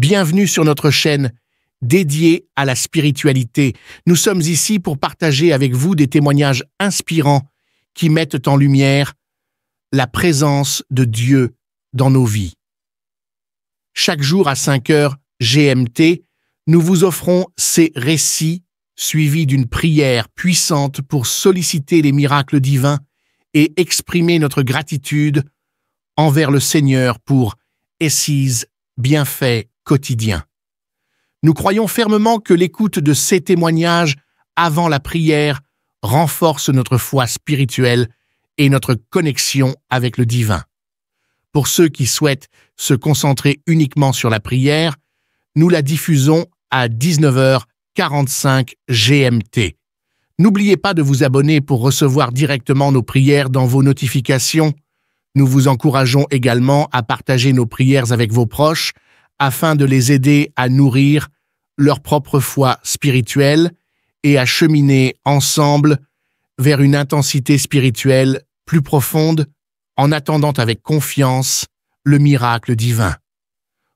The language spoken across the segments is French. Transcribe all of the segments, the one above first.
Bienvenue sur notre chaîne dédiée à la spiritualité. Nous sommes ici pour partager avec vous des témoignages inspirants qui mettent en lumière la présence de Dieu dans nos vies. Chaque jour à 5 heures GMT, nous vous offrons ces récits suivis d'une prière puissante pour solliciter les miracles divins et exprimer notre gratitude envers le Seigneur pour ses bienfaits quotidiens. Nous croyons fermement que l'écoute de ces témoignages avant la prière renforce notre foi spirituelle et notre connexion avec le divin. Pour ceux qui souhaitent se concentrer uniquement sur la prière, nous la diffusons à 19h45 GMT. N'oubliez pas de vous abonner pour recevoir directement nos prières dans vos notifications. Nous vous encourageons également à partager nos prières avec vos proches afin de les aider à nourrir leur propre foi spirituelle et à cheminer ensemble vers une intensité spirituelle plus profonde en attendant avec confiance le miracle divin.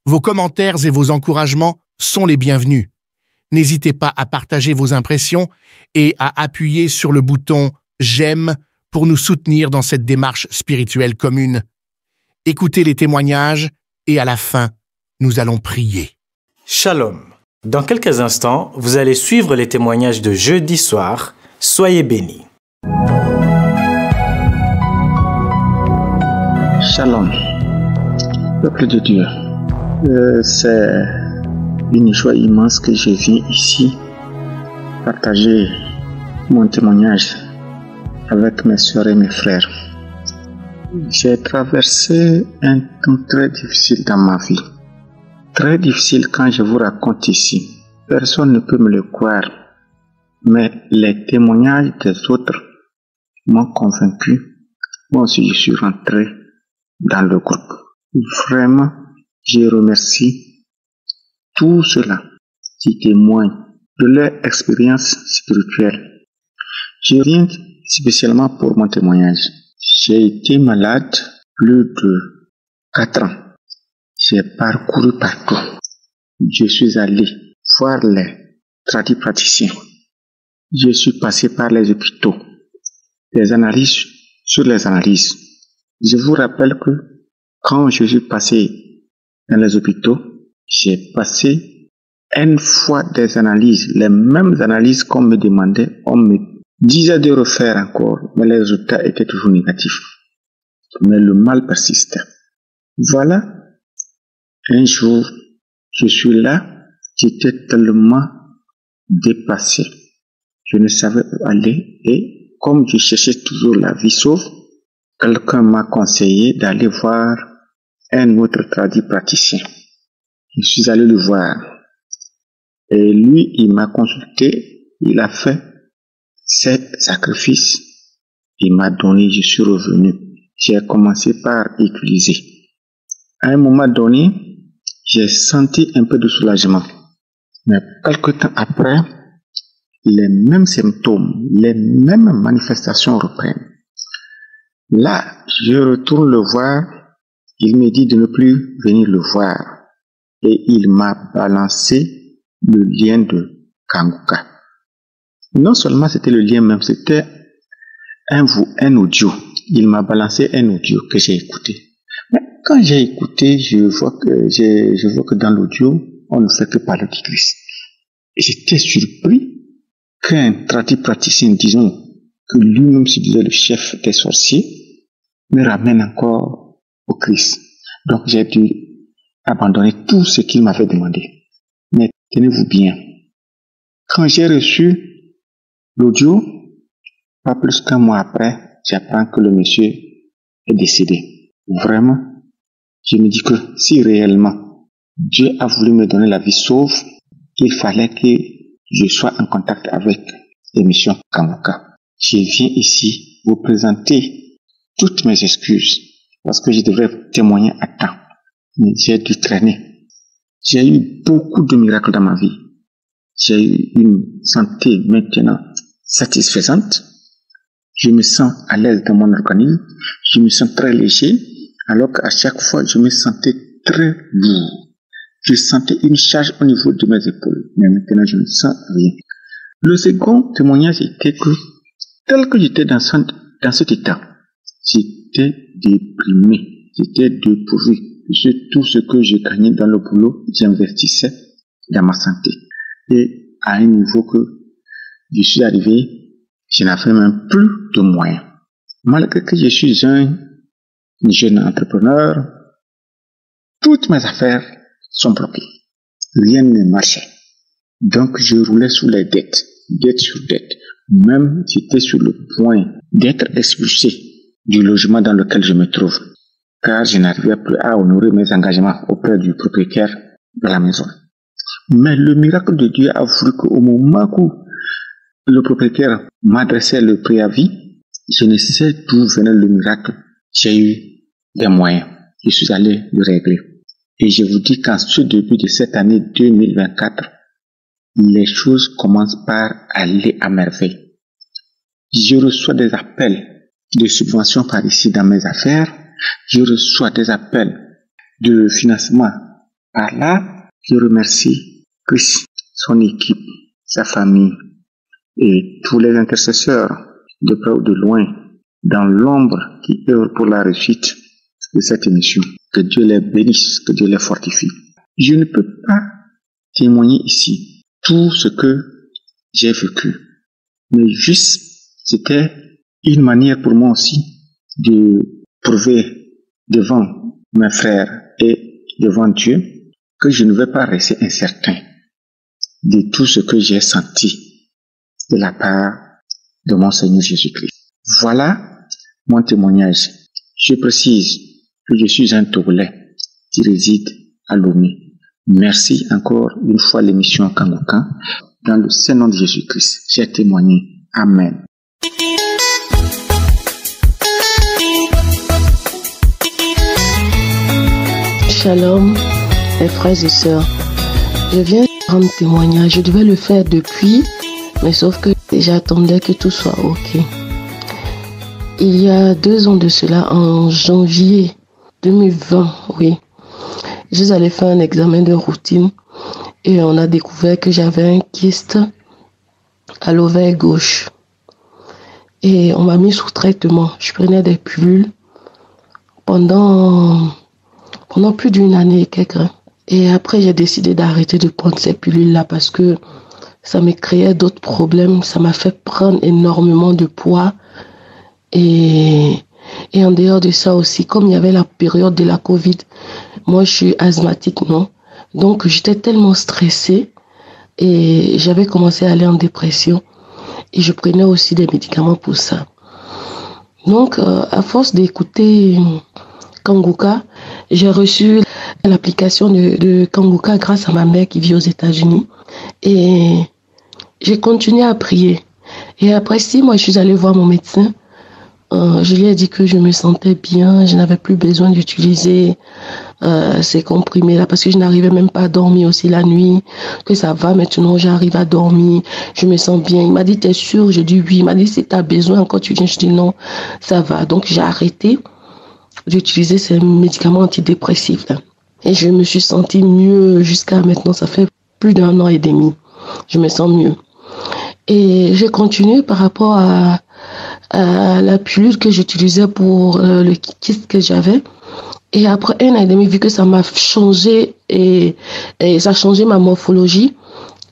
Vos commentaires et vos encouragements sont les bienvenus. N'hésitez pas à partager vos impressions et à appuyer sur le bouton « J'aime » pour nous soutenir dans cette démarche spirituelle commune. Écoutez les témoignages et à la fin, nous allons prier. Shalom. Dans quelques instants, vous allez suivre les témoignages de jeudi soir. Soyez bénis. Shalom, peuple de Dieu. C'est une joie immense que je viens ici partager mon témoignage avec mes soeurs et mes frères. J'ai traversé un temps très difficile dans ma vie. Très difficile quand je vous raconte ici. Personne ne peut me le croire. Mais les témoignages des autres m'ont convaincu. Moi aussi, je suis rentré dans le groupe. Vraiment, je remercie tous ceux-là qui témoignent de leur expérience spirituelle. Je viens spécialement pour mon témoignage. J'ai été malade plus de 4 ans. J'ai parcouru partout. Je suis allé voir les tradipraticiens. Je suis passé par les hôpitaux. Des analyses sur les analyses. Je vous rappelle que quand je suis passé dans les hôpitaux, j'ai passé une fois des analyses, les mêmes analyses qu'on me demandait, on me disait de refaire encore, mais les résultats étaient toujours négatifs. Mais le mal persistait. Voilà. Un jour, je suis là, j'étais tellement dépassé. Je ne savais où aller et comme je cherchais toujours la vie sauve, quelqu'un m'a conseillé d'aller voir un autre tradipraticien. Je suis allé le voir et lui, il m'a consulté, il a fait ses sacrifices, il m'a donné, je suis revenu. J'ai commencé par utiliser. À un moment donné, j'ai senti un peu de soulagement. Mais quelque temps après, les mêmes symptômes, les mêmes manifestations reprennent. Là, je retourne le voir. Il me dit de ne plus venir le voir. Et il m'a balancé le lien de Kanguka. Non seulement c'était le lien même, c'était un audio. Il m'a balancé un audio que j'ai écouté. Mais quand j'ai écouté, je vois que dans l'audio, on ne fait que parler de Christ. Et j'étais surpris qu'un tradipraticien, disons, que lui-même se disait le chef des sorciers, me ramène encore au Christ. Donc j'ai dû abandonner tout ce qu'il m'avait demandé. Mais tenez-vous bien, quand j'ai reçu l'audio, pas plus qu'un mois après, j'apprends que le monsieur est décédé. Vraiment, je me dis que si réellement Dieu a voulu me donner la vie sauve, il fallait que je sois en contact avec l'émission Kanguka. Je viens ici vous présenter toutes mes excuses parce que je devrais témoigner à temps. Mais j'ai dû traîner. J'ai eu beaucoup de miracles dans ma vie. J'ai eu une santé maintenant satisfaisante. Je me sens à l'aise dans mon organisme. Je me sens très léger alors qu'à chaque fois je me sentais très lourd. Je sentais une charge au niveau de mes épaules. Mais maintenant, je ne sens rien. Le second témoignage était que, tel que j'étais dans cet état, j'étais déprimé. J'étais dépourvu. Tout ce que je gagnais dans le boulot, j'investissais dans ma santé. Et à un niveau que je suis arrivé, je n'avais même plus de moyens. Malgré que je suis un jeune entrepreneur, toutes mes affaires sont bloquées. Rien ne marchait. Donc je roulais sous les dettes, dette sur dette. Même j'étais sur le point d'être expulsé du logement dans lequel je me trouve, car je n'arrivais plus à honorer mes engagements auprès du propriétaire de la maison. Mais le miracle de Dieu a voulu qu'au moment où le propriétaire m'adressait le préavis, je ne sais d'où venait le miracle. J'ai eu des moyens. Je suis allé le régler. Et je vous dis qu'en ce début de cette année 2024, les choses commencent par aller à merveille. Je reçois des appels de subventions par ici dans mes affaires. Je reçois des appels de financement par là. Je remercie Chris, son équipe, sa famille et tous les intercesseurs de près ou de loin dans l'ombre qui œuvrent pour la réussite de cette émission. Que Dieu les bénisse, que Dieu les fortifie. Je ne peux pas témoigner ici tout ce que j'ai vécu, mais juste c'était une manière pour moi aussi de prouver devant mes frères et devant Dieu que je ne vais pas rester incertain de tout ce que j'ai senti de la part de mon Seigneur Jésus-Christ. Voilà mon témoignage. Je précise que je suis un Togolais qui réside à Lomé. Merci encore une fois l'émission Kangoukan. Dans le Saint-Nom de Jésus-Christ, j'ai témoigné. Amen. Shalom, mes frères et sœurs. Je viens rendre témoignage. Je devais le faire depuis, mais sauf que j'attendais que tout soit OK. Il y a 2 ans de cela, en janvier 2020, oui, je suis allée faire un examen de routine et on a découvert que j'avais un kyste à l'ovaire gauche. Et on m'a mis sous traitement. Je prenais des pilules pendant plus d'1 année et quelques. Et après, j'ai décidé d'arrêter de prendre ces pilules-là parce que ça me créait d'autres problèmes. Ça m'a fait prendre énormément de poids. Et en dehors de ça aussi, comme il y avait la période de la Covid, moi je suis asthmatique, non? Donc j'étais tellement stressée et j'avais commencé à aller en dépression. Et je prenais aussi des médicaments pour ça. Donc à force d'écouter Kangouka, j'ai reçu l'application de Kangouka grâce à ma mère qui vit aux États-Unis. Et j'ai continué à prier. Et après 6 mois, je suis allée voir mon médecin. Je lui ai dit que je me sentais bien, je n'avais plus besoin d'utiliser ces comprimés-là parce que je n'arrivais même pas à dormir aussi la nuit, que ça va maintenant, j'arrive à dormir, je me sens bien. Il m'a dit, t'es sûr? J'ai dit oui. Il m'a dit, si tu as besoin encore, tu viens. Je dis non, ça va. Donc j'ai arrêté d'utiliser ces médicaments antidépressifs là. Et je me suis sentie mieux jusqu'à maintenant, ça fait plus d'1 an et demi. Je me sens mieux. Et j'ai continué par rapport à la pilule que j'utilisais pour le kyste que j'avais. Et après 1 an et demi, vu que ça m'a changé et ça a changé ma morphologie,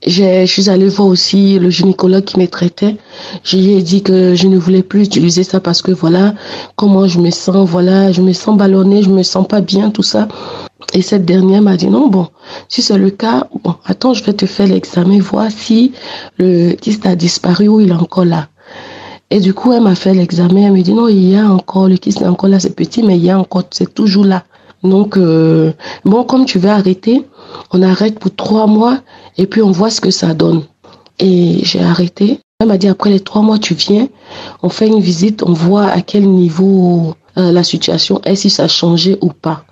je suis allée voir aussi le gynécologue qui me traitait. Je lui ai dit que je ne voulais plus utiliser ça parce que voilà comment je me sens, voilà, je me sens ballonnée, je me sens pas bien, tout ça. Et cette dernière m'a dit non, bon, si c'est le cas, bon, attends, je vais te faire l'examen, voir si le kyste a disparu ou il est encore là. Et du coup, elle m'a fait l'examen, elle me dit non, il y a encore, le kyste est encore là, c'est petit, mais il y a encore, c'est toujours là. Donc, bon, comme tu veux arrêter, on arrête pour 3 mois et puis on voit ce que ça donne. Et j'ai arrêté. Elle m'a dit après les 3 mois, tu viens, on fait une visite, on voit à quel niveau la situation est, si ça a changé ou pas.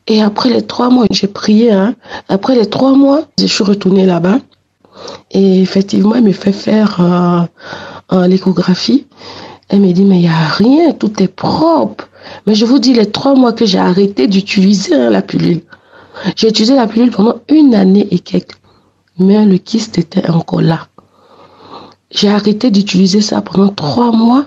Et après les 3 mois, j'ai prié, hein. Après les 3 mois, je suis retournée là-bas. Et effectivement, elle me fait faire l'échographie. Elle me dit, mais il n'y a rien, tout est propre. Mais je vous dis, les 3 mois que j'ai arrêté d'utiliser la pilule, J'ai utilisé la pilule pendant 1 année et quelques. Mais le kyste était encore là. J'ai arrêté d'utiliser ça pendant 3 mois.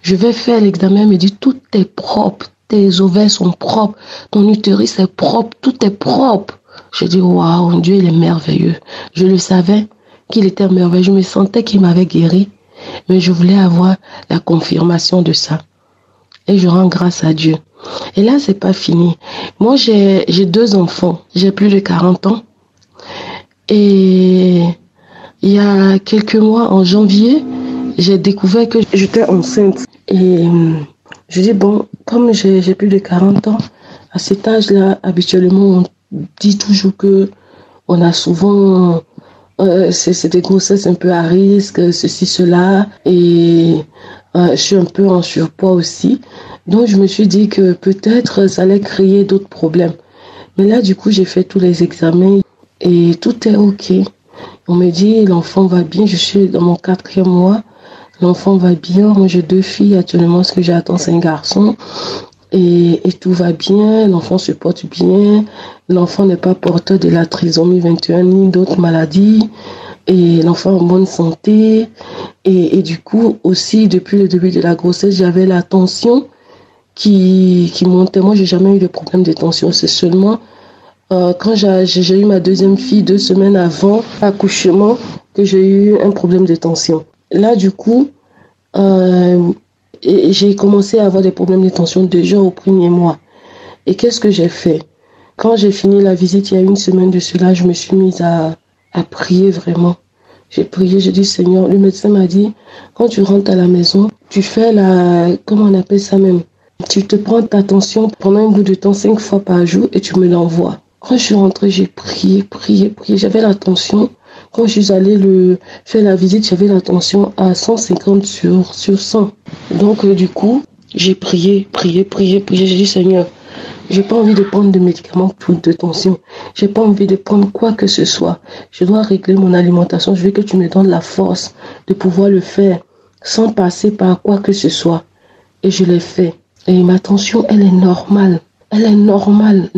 Je vais faire l'examen, il me dit tout est propre. Tes ovaires sont propres. Ton utérus est propre. Tout est propre. Je dis waouh, Dieu il est merveilleux. Je le savais qu'il était merveilleux. Je me sentais qu'il m'avait guéri. Mais je voulais avoir la confirmation de ça. Et je rends grâce à Dieu. Et là, c'est pas fini. Moi, j'ai 2 enfants. J'ai plus de 40 ans. Et il y a quelques mois, en janvier, j'ai découvert que j'étais enceinte. Et je dis, bon, comme j'ai plus de 40 ans, à cet âge-là, habituellement, on dit toujours que on a souvent... c'est des grossesses un peu à risque, ceci, cela. Et je suis un peu en surpoids aussi. Donc, je me suis dit que peut-être ça allait créer d'autres problèmes. Mais là, du coup, j'ai fait tous les examens et tout est OK. On me dit, l'enfant va bien. Je suis dans mon 4e mois. L'enfant va bien. Moi, j'ai 2 filles actuellement. Ce que j'attends, c'est un garçon. Et tout va bien. L'enfant se porte bien. L'enfant n'est pas porteur de la trisomie 21 ni d'autres maladies. Et l'enfant est en bonne santé. Et du coup, aussi, depuis le début de la grossesse, j'avais la tension qui montait. Moi, j'ai jamais eu de problème de tension. C'est seulement quand j'ai eu ma 2e fille 2 semaines avant l'accouchement que j'ai eu un problème de tension. Là, du coup, j'ai commencé à avoir des problèmes de tension déjà au 1er mois. Et qu'est-ce que j'ai fait? Quand j'ai fini la visite, il y a 1 semaine de cela, je me suis mise à prier vraiment. J'ai prié, j'ai dit, Seigneur, le médecin m'a dit, quand tu rentres à la maison, tu fais comment on appelle ça même? Tu te prends ta tension pendant un bout de temps 5 fois par jour et tu me l'envoies. Quand je suis rentrée, j'ai prié. J'avais la tension. Quand je suis allée faire la visite, j'avais la tension à 150 sur 100. Donc, du coup, j'ai prié. J'ai dit, Seigneur, j'ai pas envie de prendre de médicaments de tension. J'ai pas envie de prendre quoi que ce soit. Je dois régler mon alimentation. Je veux que tu me donnes la force de pouvoir le faire sans passer par quoi que ce soit. Et je l'ai fait. Et ma tension, elle est normale. Elle est normale.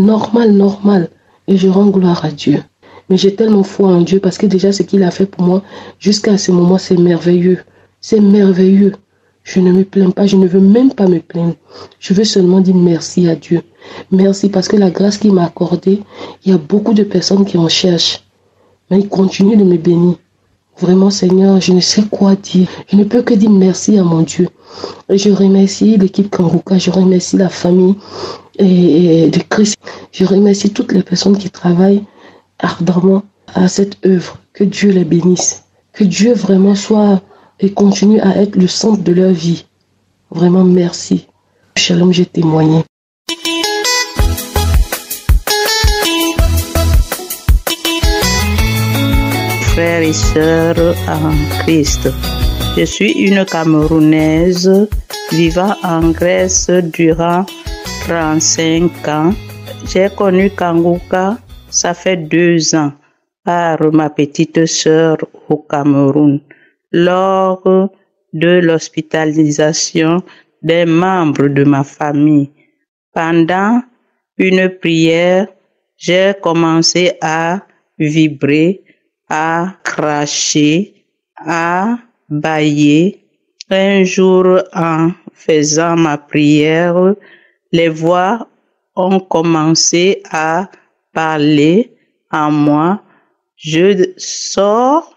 Et je rends gloire à Dieu. Mais j'ai tellement foi en Dieu parce que déjà ce qu'il a fait pour moi jusqu'à ce moment, c'est merveilleux. C'est merveilleux. Je ne me plains pas, je ne veux même pas me plaindre. Je veux seulement dire merci à Dieu. Merci parce que la grâce qu'il m'a accordée, il y a beaucoup de personnes qui en cherchent. Mais il continue de me bénir. Vraiment, Seigneur, je ne sais quoi dire. Je ne peux que dire merci à mon Dieu. Et je remercie l'équipe Kanguka, je remercie la famille de Christ. Je remercie toutes les personnes qui travaillent ardemment à cette œuvre. Que Dieu les bénisse. Que Dieu vraiment soit et continue à être le centre de leur vie. Vraiment, merci. Shalom, j'ai témoigné. Frères et sœurs en Christ, je suis une Camerounaise vivant en Grèce durant 35 ans. J'ai connu Kanguka, ça fait 2 ans, par ma petite sœur au Cameroun, lors de l'hospitalisation des membres de ma famille. Pendant une prière, j'ai commencé à vibrer, à cracher, à bâiller. Un jour, en faisant ma prière, les voix ont commencé à parler en moi. Je sors.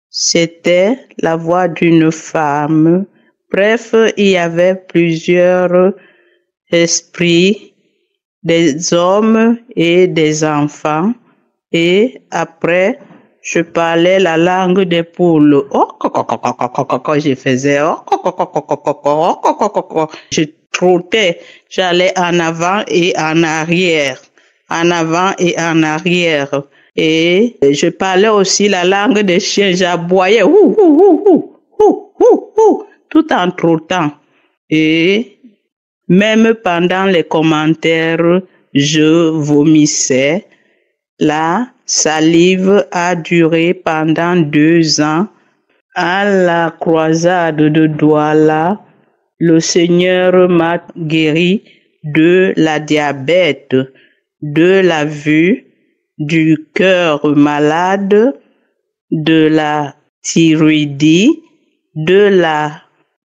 C'était la voix d'une femme. Bref, il y avait plusieurs esprits, des hommes et des enfants. Et après, je parlais la langue des poules. Je faisais. Je trottais. J'allais en avant et en arrière. En avant et en arrière. Et je parlais aussi la langue des chiens. J'aboyais. Tout en trottant. Et même pendant les commentaires, je vomissais. La salive a duré pendant 2 ans. À la croisade de Douala, le Seigneur m'a guéri de la diabète, de la vue, du cœur malade, de la thyroïdie, de la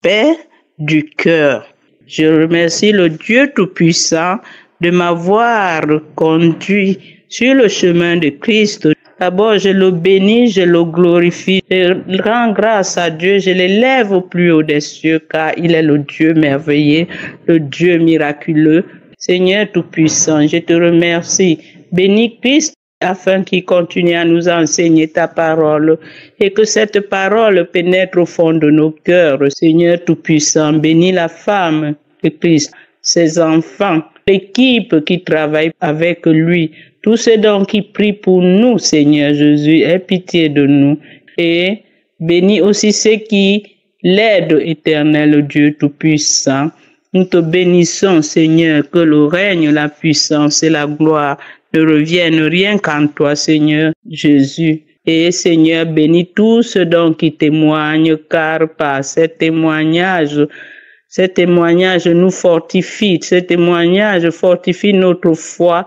paix du cœur. Je remercie le Dieu Tout-Puissant de m'avoir conduit sur le chemin de Christ. D'abord, je le bénis, je le glorifie, je rends grâce à Dieu, je l'élève au plus haut des cieux, car il est le Dieu merveilleux, le Dieu miraculeux. Seigneur Tout-Puissant, je te remercie. Bénis Christ afin qu'il continue à nous enseigner ta parole et que cette parole pénètre au fond de nos cœurs. Seigneur Tout-Puissant, bénis la femme de Christ, ses enfants, l'équipe qui travaille avec lui, tous ceux donc qui prient pour nous, Seigneur Jésus, aie pitié de nous. Et bénis aussi ceux qui l'aident, éternel Dieu Tout-Puissant. Nous te bénissons, Seigneur, que le règne, la puissance et la gloire ne reviennent rien qu'en toi, Seigneur Jésus. Et Seigneur, bénis tous ceux donc qui témoignent, car par ces témoignages nous fortifie, ce témoignage fortifie notre foi.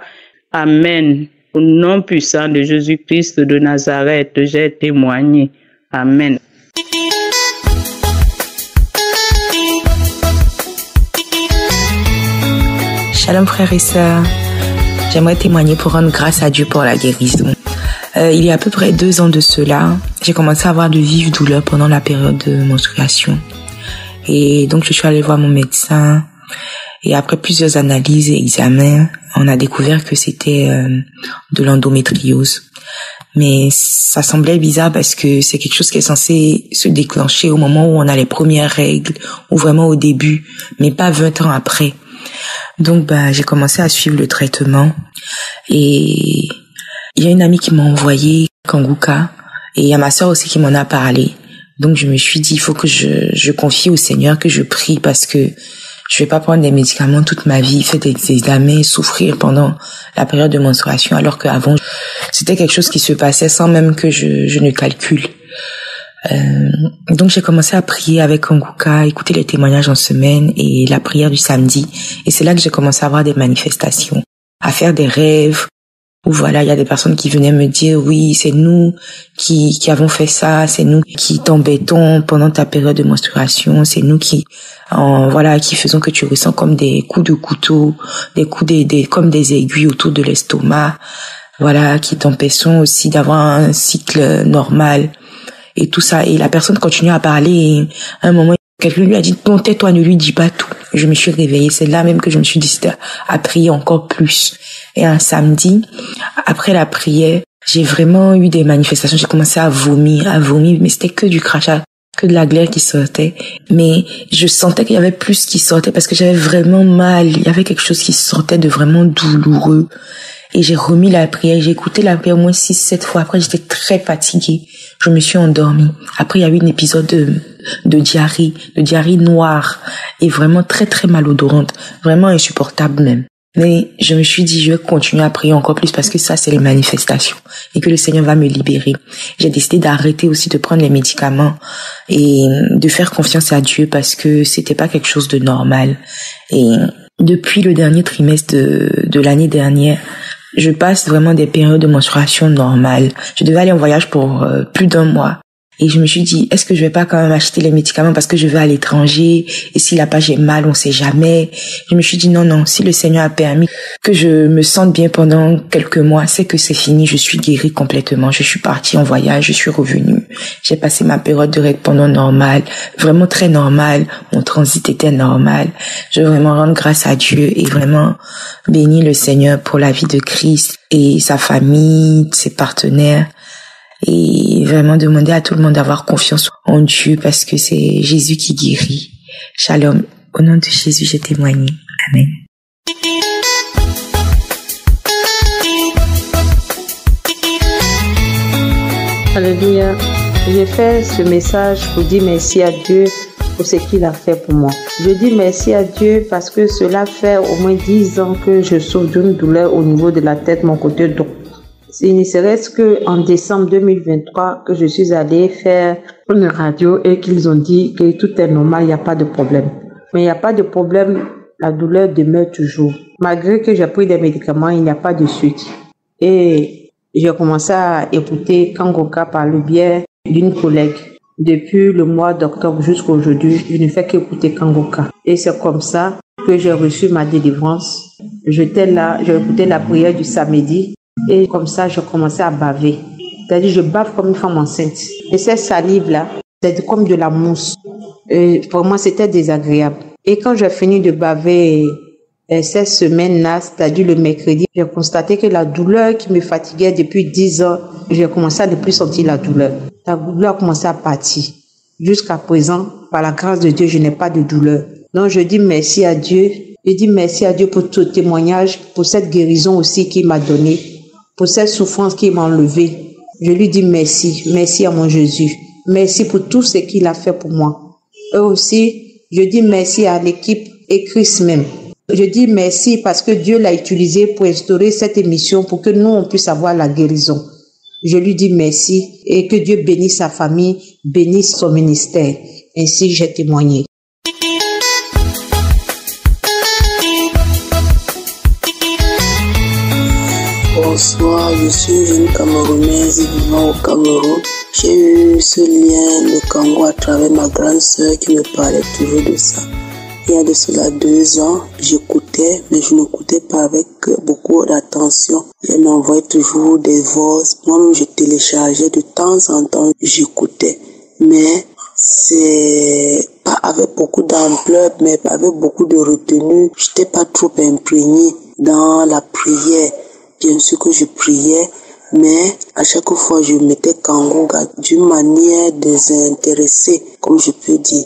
Amen. Au nom puissant de Jésus-Christ de Nazareth, j'ai témoigné. Amen. Shalom frères et sœurs, j'aimerais témoigner pour rendre grâce à Dieu pour la guérison. Il y a à peu près 2 ans de cela, j'ai commencé à avoir de vives douleurs pendant la période de menstruation. Et donc je suis allée voir mon médecin et après plusieurs analyses et examens, on a découvert que c'était de l'endométriose. Mais ça semblait bizarre parce que c'est quelque chose qui est censé se déclencher au moment où on a les premières règles ou vraiment au début, mais pas 20 ans après. Donc j'ai commencé à suivre le traitement et il y a une amie qui m'a envoyé Kanguka et il y a ma sœur aussi qui m'en a parlé. Donc je me suis dit il faut que je confie au Seigneur, que je prie parce que je vais pas prendre des médicaments toute ma vie, faire des examens, souffrir pendant la période de menstruation alors qu'avant c'était quelque chose qui se passait sans même que je ne calcule. Donc j'ai commencé à prier avec Kanguka, écouter les témoignages en semaine et la prière du samedi. Et c'est là que j'ai commencé à avoir des manifestations, à faire des rêves, où voilà, il y a des personnes qui venaient me dire, oui, c'est nous qui avons fait ça, c'est nous qui t'embêtons pendant ta période de menstruation, c'est nous qui faisons que tu ressens comme des coups de couteau, des coups comme des aiguilles autour de l'estomac, voilà, qui t'empêchons aussi d'avoir un cycle normal. Et tout ça. Et la personne continue à parler et à un moment, quelqu'un lui a dit, non, tais-toi, ne lui dis pas tout. Je me suis réveillée. C'est là même que je me suis décidée à prier encore plus. Et un samedi, après la prière, j'ai vraiment eu des manifestations. J'ai commencé à vomir, mais c'était que du crachat, que de la glaire qui sortait. Mais je sentais qu'il y avait plus qui sortait parce que j'avais vraiment mal. Il y avait quelque chose qui sortait de vraiment douloureux. Et j'ai remis la prière, j'ai écouté la prière au moins 6-7 fois. Après, j'étais très fatiguée. Je me suis endormie. Après, il y a eu un épisode de diarrhée noire et vraiment très très malodorante, vraiment insupportable même. Mais je me suis dit, je vais continuer à prier encore plus parce que ça, c'est les manifestations et que le Seigneur va me libérer. J'ai décidé d'arrêter aussi de prendre les médicaments et de faire confiance à Dieu parce que c'était pas quelque chose de normal. Et depuis le dernier trimestre de l'année dernière, je passe vraiment des périodes de menstruation normales. Je devais aller en voyage pour plus d'1 mois. Et je me suis dit, est-ce que je vais pas quand même acheter les médicaments parce que je vais à l'étranger? Et si là-bas j'ai mal, on sait jamais. Je me suis dit, non, si le Seigneur a permis que je me sente bien pendant quelques mois, c'est que c'est fini, je suis guérie complètement. Je suis partie en voyage, je suis revenue. J'ai passé ma période de règles pendant normale, vraiment très normale. Mon transit était normal. Je veux vraiment rendre grâce à Dieu et vraiment bénir le Seigneur pour la vie de Christ et sa famille, ses partenaires. Et vraiment demander à tout le monde d'avoir confiance en Dieu parce que c'est Jésus qui guérit. Shalom. Au nom de Jésus, j'ai témoigné. Amen. Alléluia. J'ai fait ce message pour dire merci à Dieu pour ce qu'il a fait pour moi. Je dis merci à Dieu parce que cela fait au moins 10 ans que je souffre d'une douleur au niveau de la tête, mon côté droit. Il ne serait-ce qu'en décembre 2023 que je suis allée faire une radio et qu'ils ont dit que tout est normal, il n'y a pas de problème. Mais il n'y a pas de problème la douleur demeure toujours. Malgré que j'ai pris des médicaments, il n'y a pas de suite. Et j'ai commencé à écouter Kangoka par le biais d'une collègue. Depuis le mois d'octobre jusqu'à aujourd'hui, je ne fais qu'écouter Kangoka. Et c'est comme ça que j'ai reçu ma délivrance. J'étais là, j'ai écouté la prière du samedi et comme ça, j'ai commencé à baver. C'est-à-dire, je bave comme une femme enceinte. Et cette salive-là, c'est comme de la mousse. Et pour moi, c'était désagréable. Et quand j'ai fini de baver cette semaine-là, c'est-à-dire le mercredi, j'ai constaté que la douleur qui me fatiguait depuis 10 ans, j'ai commencé à ne plus sentir la douleur. La douleur a commencé à partir. Jusqu'à présent, par la grâce de Dieu, je n'ai pas de douleur. Donc, je dis merci à Dieu. Je dis merci à Dieu pour tout témoignage, pour cette guérison aussi qu'il m'a donnée, pour cette souffrance qu'il m'a enlevée. Je lui dis merci. Merci à mon Jésus. Merci pour tout ce qu'il a fait pour moi. Et aussi, je dis merci à l'équipe et Christ même. Je dis merci parce que Dieu l'a utilisé pour instaurer cette émission pour que nous, on puisse avoir la guérison. Je lui dis merci et que Dieu bénisse sa famille, bénisse son ministère. Ainsi, j'ai témoigné. Bonsoir, je suis une jeune Camerounaise vivant au Cameroun. J'ai eu ce lien de Congo à travers ma grande sœur qui me parlait toujours de ça. Il y a de cela 2 ans, j'écoutais, mais je n'écoutais pas avec beaucoup d'attention. Elle m'envoyait toujours des voix. Moi-même, je téléchargeais de temps en temps, j'écoutais. Mais c'est pas avec beaucoup d'ampleur, mais avec beaucoup de retenue. Je n'étais pas trop imprégnée dans la prière. Bien sûr que je priais, mais à chaque fois, je mettais Kangoka d'une manière désintéressée, comme je peux dire.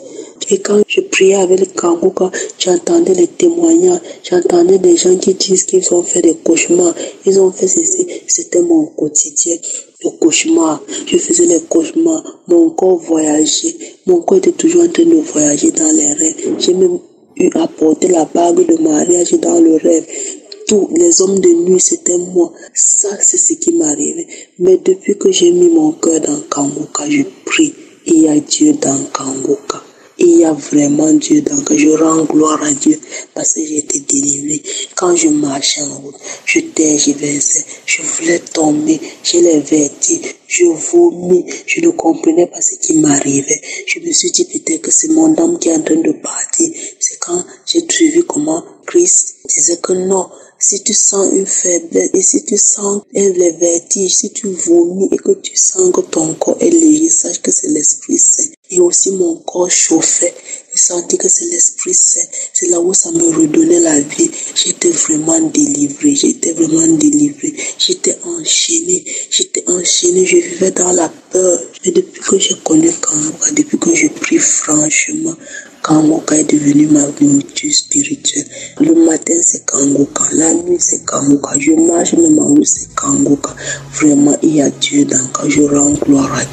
Et quand je priais avec le Kangoka, j'entendais les témoignages, j'entendais des gens qui disent qu'ils ont fait des cauchemars, ils ont fait ceci. C'était mon quotidien, le cauchemar. Je faisais les cauchemars, mon corps voyageait, mon corps était toujours en train de voyager dans les rêves. J'ai même eu à porter la bague de mariage dans le rêve. Tous les hommes de nuit, c'était moi. Ça, c'est ce qui m'arrivait. Mais depuis que j'ai mis mon cœur dans Kangoka, je prie. Il y a Dieu dans Kangoka. Il y a vraiment Dieu dans Kangoka. Je rends gloire à Dieu parce que j'ai été délivré. Quand je marchais en route, je tergiversais, je voulais tomber, j'ai les vertiges, je vomis, je ne comprenais pas ce qui m'arrivait. Je me suis dit peut-être que c'est mon âme qui est en train de partir. C'est quand j'ai vu comment Christ disait que non. Si tu sens une faiblesse et si tu sens les vertiges, si tu vomis et que tu sens que ton corps est léger, sache que c'est l'Esprit Saint. Et aussi mon corps chauffait. Je sentis que c'est l'Esprit Saint. C'est là où ça me redonnait la vie. J'étais vraiment délivré. J'étais enchaîné. Je vivais dans la peur. Mais depuis que j'ai connu Kangoka, depuis que je prie franchement, Kangoka est devenu ma nourriture spirituelle. Le matin, c'est Kangoka. La nuit, c'est Kangoka. Je marche même en haut, c'est Kangoka. Vraiment, il y a Dieu dans Kangoka. Je rends gloire à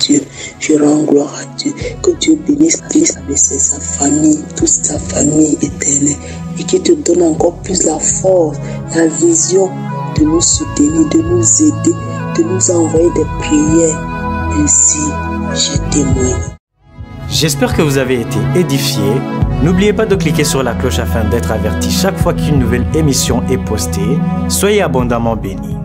Dieu. Que Dieu bénisse avec sa famille, toute sa famille éternelle. Et qu'il te donne encore plus la force, la vision de nous soutenir, de nous aider, de nous envoyer des prières. Ainsi, j'ai témoigné. J'espère que vous avez été édifiés. N'oubliez pas de cliquer sur la cloche afin d'être averti chaque fois qu'une nouvelle émission est postée. Soyez abondamment bénis.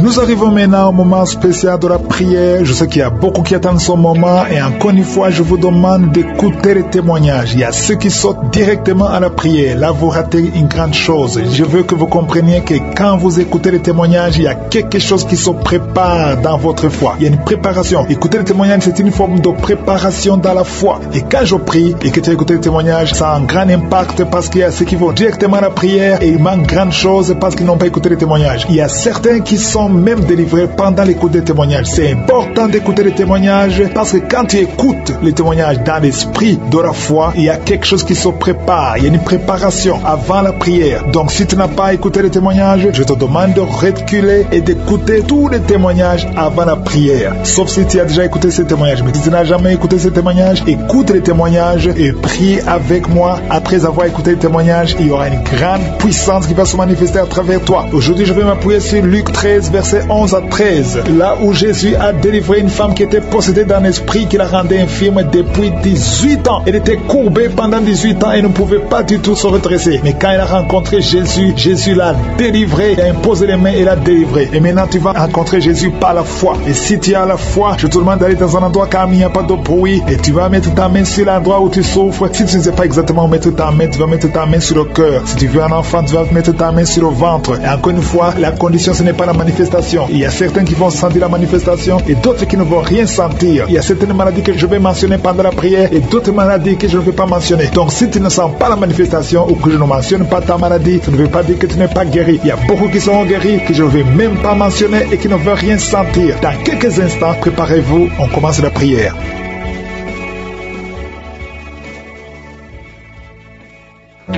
Nous arrivons maintenant au moment spécial de la prière. Je sais qu'il y a beaucoup qui attendent ce moment et encore une fois, je vous demande d'écouter les témoignages. Il y a ceux qui sautent directement à la prière. Là, vous ratez une grande chose. Je veux que vous compreniez que quand vous écoutez les témoignages, il y a quelque chose qui se prépare dans votre foi. Il y a une préparation. Écouter les témoignages, c'est une forme de préparation dans la foi. Et quand je prie et que tu as écouté les témoignages, ça a un grand impact parce qu'il y a ceux qui vont directement à la prière et il manque grande chose parce qu'ils n'ont pas écouté les témoignages. Il y a certains qui sont même délivrés pendant l'écoute des témoignages. C'est important d'écouter les témoignages parce que quand tu écoutes les témoignages dans l'esprit de la foi, il y a quelque chose qui se prépare. Il y a une préparation avant la prière. Donc si tu n'as pas écouté les témoignages, je te demande de reculer et d'écouter tous les témoignages avant la prière. Sauf si tu as déjà écouté ces témoignages. Mais si tu n'as jamais écouté ces témoignages, écoute les témoignages et prie avec moi. Après avoir écouté les témoignages, il y aura une grande puissance qui va se manifester à travers toi. Aujourd'hui, je vais m'appuyer sur Luc 13, verset versets 11 à 13, là où Jésus a délivré une femme qui était possédée d'un esprit qui la rendait infirme depuis 18 ans. Elle était courbée pendant 18 ans et ne pouvait pas du tout se redresser. Mais quand elle a rencontré Jésus, Jésus l'a délivrée, il a imposé les mains et l'a délivrée. Et maintenant tu vas rencontrer Jésus par la foi. Et si tu as la foi, je te demande d'aller dans un endroit calme, il n'y a pas de bruit, et tu vas mettre ta main sur l'endroit où tu souffres. Si tu ne sais pas exactement où mettre ta main, tu vas mettre ta main sur le cœur. Si tu veux un enfant, tu vas mettre ta main sur le ventre. Et encore une fois, la condition, ce n'est pas la manifestation. Il y a certains qui vont sentir la manifestation et d'autres qui ne vont rien sentir. Il y a certaines maladies que je vais mentionner pendant la prière et d'autres maladies que je ne vais pas mentionner. Donc si tu ne sens pas la manifestation ou que je ne mentionne pas ta maladie, ça ne veut pas dire que tu n'es pas guéri. Il y a beaucoup qui sont guéris que je ne vais même pas mentionner et qui ne veulent rien sentir. Dans quelques instants, préparez-vous, on commence la prière.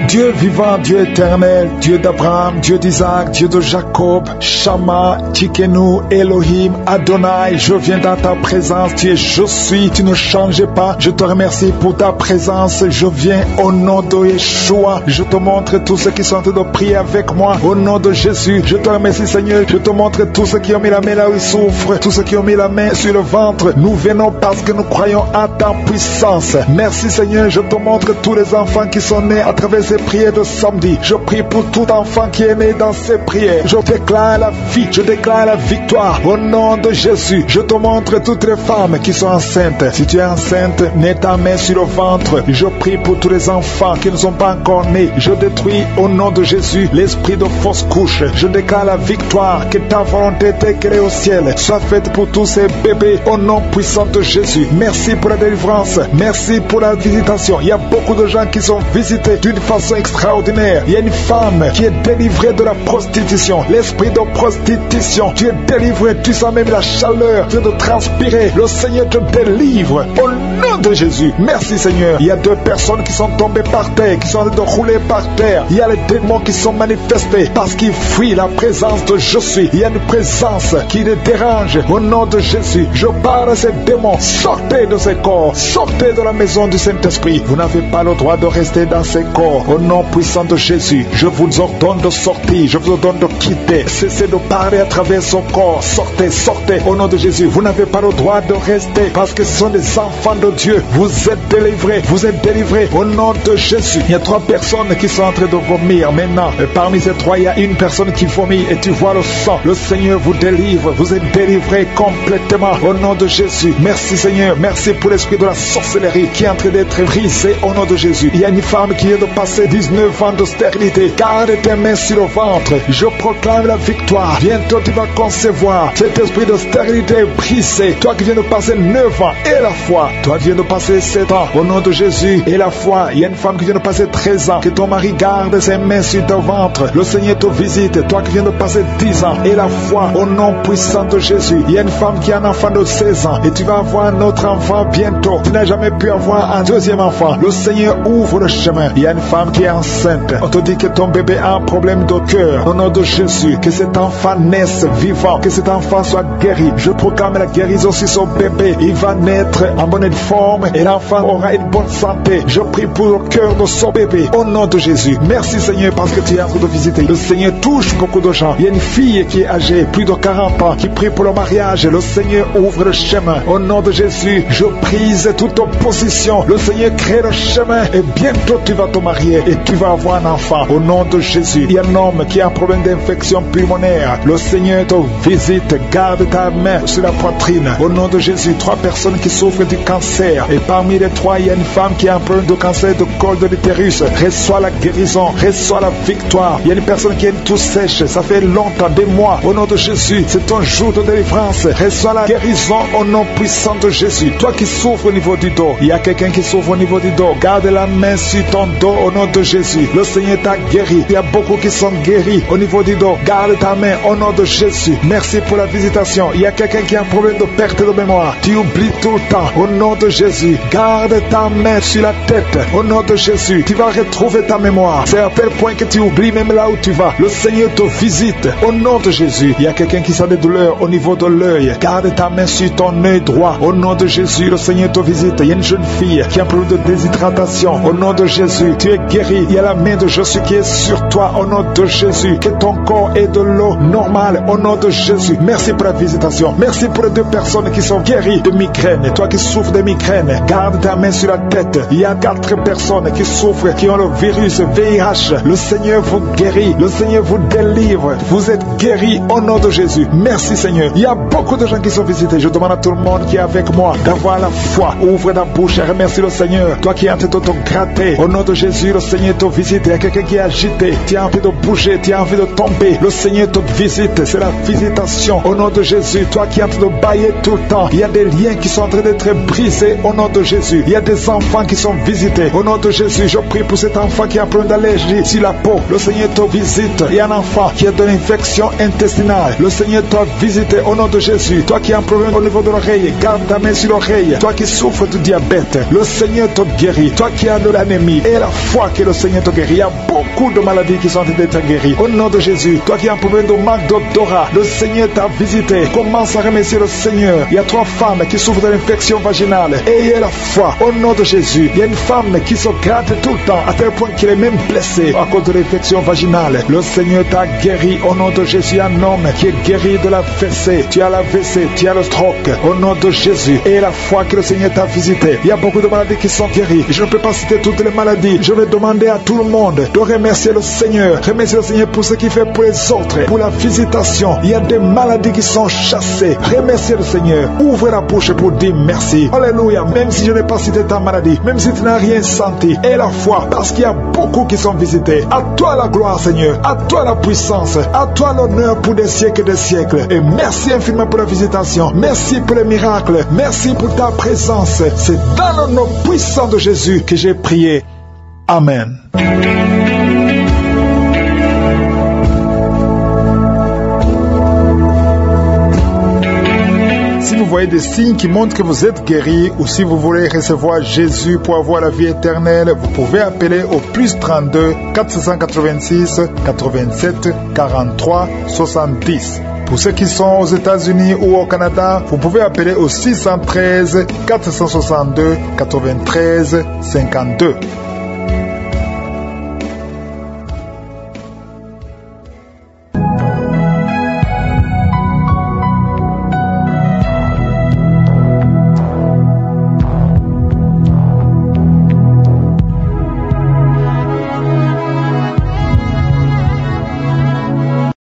Dieu vivant, Dieu éternel, Dieu d'Abraham, Dieu d'Isaac, Dieu de Jacob, Shama, Tikenu, Elohim, Adonai, je viens dans ta présence, tu es je suis, tu ne changes pas, je te remercie pour ta présence, je viens au nom de Yeshua, je te montre tous ceux qui sont en train de prier avec moi, au nom de Jésus, je te remercie Seigneur, je te montre tous ceux qui ont mis la main là où ils souffrent, tous ceux qui ont mis la main sur le ventre, nous venons parce que nous croyons à ta puissance, merci Seigneur, je te montre tous les enfants qui sont nés à travers ces prières de samedi. Je prie pour tout enfant qui est né dans ces prières. Je déclare la vie, je déclare la victoire. Au nom de Jésus, je te montre toutes les femmes qui sont enceintes. Si tu es enceinte, mets ta main sur le ventre. Je prie pour tous les enfants qui ne sont pas encore nés. Je détruis au nom de Jésus l'esprit de fausse couche. Je déclare la victoire, que ta volonté déclarée au ciel soit faite pour tous ces bébés au nom puissant de Jésus. Merci pour la délivrance. Merci pour la visitation. Il y a beaucoup de gens qui sont visités d'une façon extraordinaire. Il y a une femme qui est délivrée de la prostitution, l'esprit de prostitution. Tu es délivré, tu sens même la chaleur, tu es de transpirer. Le Seigneur te délivre au nom de Jésus. Merci Seigneur. Il y a 2 personnes qui sont tombées par terre, qui sont en train de rouler par terre. Il y a les démons qui sont manifestés parce qu'ils fuient la présence de je suis. Il y a une présence qui les dérange. Au nom de Jésus, je parle à ces démons. Sortez de ces corps, sortez de la maison du Saint-Esprit. Vous n'avez pas le droit de rester dans ces corps. Au nom puissant de Jésus, je vous ordonne de sortir, je vous ordonne de quitter. Cessez de parler à travers son corps. Sortez, sortez. Au nom de Jésus, vous n'avez pas le droit de rester parce que ce sont des enfants de Dieu. Vous êtes délivrés, vous êtes délivrés. Au nom de Jésus, il y a 3 personnes qui sont en train de vomir maintenant. Et parmi ces 3, il y a une personne qui vomit et tu vois le sang. Le Seigneur vous délivre, vous êtes délivrés complètement. Au nom de Jésus, merci Seigneur, merci pour l'esprit de la sorcellerie qui est en train d'être brisé au nom de Jésus. Il y a une femme qui vient de passer 19 ans de stérilité. Garde tes mains sur le ventre. Je proclame la victoire. Bientôt tu vas concevoir. Cet esprit de stérilité est brisé. Toi qui viens de passer 9 ans et la foi. Toi qui viens de passer 7 ans au nom de Jésus et la foi. Il y a une femme qui vient de passer 13 ans. Que ton mari garde ses mains sur ton ventre. Le Seigneur te visite. Toi qui viens de passer 10 ans et la foi au nom puissant de Jésus. Il y a une femme qui a un enfant de 16 ans et tu vas avoir un autre enfant bientôt. Tu n'as jamais pu avoir un deuxième enfant. Le Seigneur ouvre le chemin. Il y a une femme qui est enceinte. On te dit que ton bébé a un problème de cœur. Au nom de Jésus, que cet enfant naisse vivant, que cet enfant soit guéri. Je proclame la guérison sur son bébé. Il va naître en bonne forme et l'enfant aura une bonne santé. Je prie pour le cœur de son bébé. Au nom de Jésus. Merci Seigneur parce que tu es en train de visiter. Le Seigneur touche beaucoup de gens. Il y a une fille qui est âgée, plus de 40 ans, qui prie pour le mariage. Le Seigneur ouvre le chemin. Au nom de Jésus, je prise toute opposition. Le Seigneur crée le chemin et bientôt tu vas te marier et tu vas avoir un enfant. Au nom de Jésus, il y a un homme qui a un problème d'infection pulmonaire. Le Seigneur te visite. Garde ta main sur la poitrine. Au nom de Jésus, 3 personnes qui souffrent du cancer. Et parmi les 3, il y a une femme qui a un problème de cancer de col de l'utérus. Reçois la guérison. Reçois la victoire. Il y a une personne qui a une toux sèche. Ça fait longtemps, des mois. Au nom de Jésus, c'est ton jour de délivrance. Reçois la guérison au nom puissant de Jésus. Toi qui souffres au niveau du dos, il y a quelqu'un qui souffre au niveau du dos. Garde la main sur ton dos au nom de Jésus. Le Seigneur t'a guéri. Il y a beaucoup qui sont guéris au niveau du dos. Garde ta main au nom de Jésus. Merci pour la visitation. Il y a quelqu'un qui a un problème de perte de mémoire. Tu oublies tout le temps. Au nom de Jésus, garde ta main sur la tête. Au nom de Jésus, tu vas retrouver ta mémoire. C'est à tel point que tu oublies même là où tu vas. Le Seigneur te visite. Au nom de Jésus, il y a quelqu'un qui sent des douleurs au niveau de l'œil. Garde ta main sur ton œil droit. Au nom de Jésus, le Seigneur te visite. Il y a une jeune fille qui a un problème de déshydratation. Au nom de Jésus, tu es es guéri. Il y a la main de Jésus qui est sur toi au nom de Jésus. Que ton corps ait de l'eau normale au nom de Jésus. Merci pour la visitation. Merci pour les 2 personnes qui sont guéries de migraine. Et toi qui souffres de migraine, garde ta main sur la tête. Il y a 4 personnes qui souffrent, qui ont le virus VIH. Le Seigneur vous guérit. Le Seigneur vous délivre. Vous êtes guéris au nom de Jésus. Merci Seigneur. Il y a beaucoup de gens qui sont visités. Je demande à tout le monde qui est avec moi d'avoir la foi. Ouvre ta bouche et remercie le Seigneur. Toi qui es en train de te gratter, au nom de Jésus, le Seigneur te visite. Il y a quelqu'un qui est agité. Tu as envie de bouger, tu as envie de tomber. Le Seigneur te visite. C'est la visitation. Au nom de Jésus, toi qui es en train de bailler tout le temps, il y a des liens qui sont en train d'être brisés au nom de Jésus. Il y a des enfants qui sont visités. Au nom de Jésus, je prie pour cet enfant qui a un problème d'allergie sur la peau. Le Seigneur te visite. Il y a un enfant qui a de l'infection intestinale. Le Seigneur t'a visité au nom de Jésus. Toi qui as un problème au niveau de l'oreille, garde ta main sur l'oreille. Toi qui souffres de diabète, le Seigneur te guérit. Toi qui as de l'anémie, et la foi que le Seigneur te guérit. Il y a beaucoup de maladies qui sont en train d'être guéries. Au nom de Jésus, toi qui as un problème de manque d'odorat, le Seigneur t'a visité. Commence à remercier le Seigneur. Il y a 3 femmes qui souffrent de l'infection vaginale. Ayez la foi au nom de Jésus. Il y a une femme qui se gratte tout le temps à tel point qu'elle est même blessée à cause de l'infection vaginale. Le Seigneur t'a guéri au nom de Jésus. Un homme qui est guéri de la WC. Tu as la WC, tu as le stroke. Au nom de Jésus. Et la foi que le Seigneur t'a visité. Il y a beaucoup de maladies qui sont guéries. Je ne peux pas citer toutes les maladies. Je vais demander à tout le monde de remercier le Seigneur. Remercier le Seigneur pour ce qu'il fait pour les autres, pour la visitation. Il y a des maladies qui sont chassées. Remerciez le Seigneur. Ouvre la bouche pour dire merci. Alléluia. Même si je n'ai pas cité ta maladie, même si tu n'as rien senti, et la foi, parce qu'il y a beaucoup qui sont visités. À toi la gloire, Seigneur. À toi la puissance. À toi l'honneur pour des siècles et des siècles. Et merci infiniment pour la visitation. Merci pour les miracles. Merci pour ta présence. C'est dans le nom puissant de Jésus que j'ai prié. Amen. Si vous voyez des signes qui montrent que vous êtes guéri, ou si vous voulez recevoir Jésus pour avoir la vie éternelle, vous pouvez appeler au plus 32 486 87 43 70. Pour ceux qui sont aux États-Unis ou au Canada, vous pouvez appeler au 613 462 93 52.